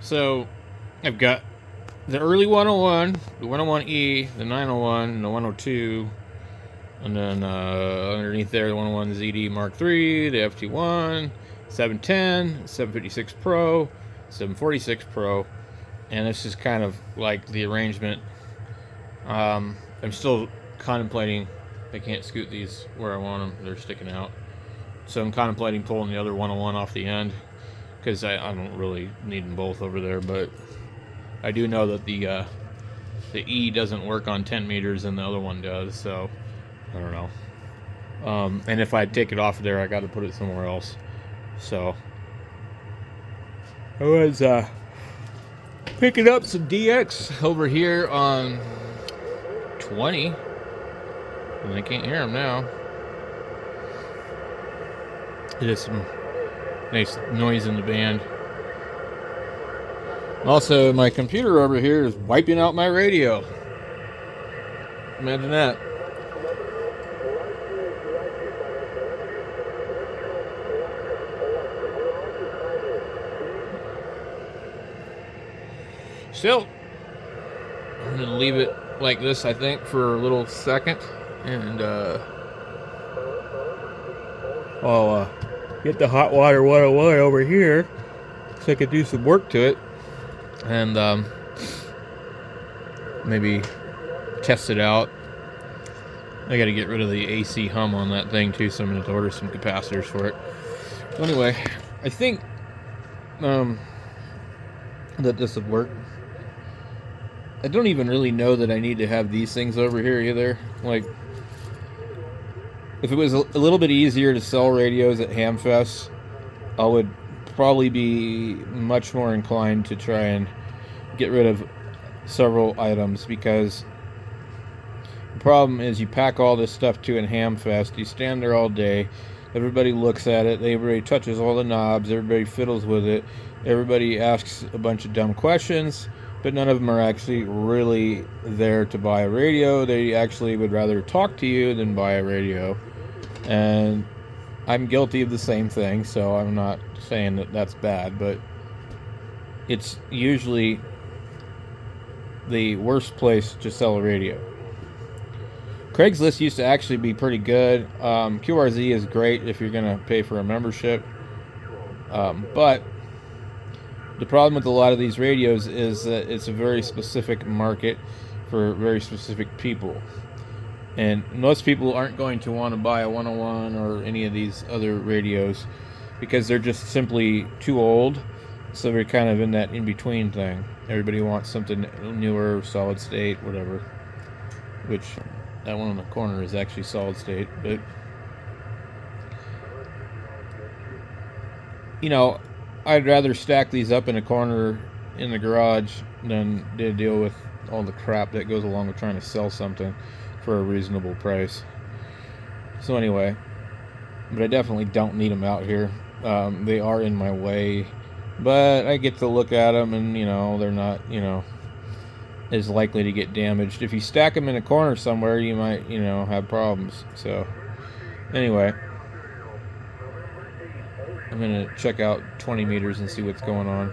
So I've got the early 101, the 101E, the 901, the 102, and then underneath there the 101 ZD Mark III, the FT1, 710, 756 Pro, 746 Pro, and this is kind of like the arrangement. I'm still contemplating. I can't scoot these where I want them; they're sticking out. So I'm contemplating pulling the other 101 off the end because I don't really need them both over there, but I do know that the E doesn't work on 10 meters and the other one does, so I don't know. And if I take it off there, I got to put it somewhere else. So I was picking up some DX over here on 20, and I can't hear them now. It is some nice noise in the band. Also, my computer over here is wiping out my radio. Imagine that. Still, I'm going to leave it like this, I think, for a little second. And I'll get the hot water 101 over here so I could do some work to it. And maybe test it out. I got to get rid of the AC hum on that thing too, so I'm going to order some capacitors for it. So anyway, I think that this would work. I don't even really know that I need to have these things over here either. Like, if it was a little bit easier to sell radios at Hamfest, I would probably be much more inclined to try and get rid of several items, because the problem is you pack all this stuff to in Hamfest, you stand there all day, everybody looks at it, everybody touches all the knobs, everybody fiddles with it, everybody asks a bunch of dumb questions, but none of them are actually really there to buy a radio. They actually would rather talk to you than buy a radio. And I'm guilty of the same thing, so I'm not saying that that's bad, but it's usually the worst place to sell a radio. Craigslist used to actually be pretty good. QRZ is great if you're going to pay for a membership. But the problem with a lot of these radios is that it's a very specific market for very specific people. And most people aren't going to want to buy a 101 or any of these other radios because they're just simply too old. So they're kind of in that in-between thing. Everybody wants something newer, solid state, whatever. Which, that one on the corner is actually solid state. But, you know, I'd rather stack these up in a corner in the garage than to deal with all the crap that goes along with trying to sell something for a reasonable price. So anyway, but I definitely don't need them out here. They are in my way, but I get to look at them, and, you know, they're not, you know, as likely to get damaged. If you stack them in a corner somewhere, you might, you know, have problems. So anyway, I'm going to check out 20 meters and see what's going on.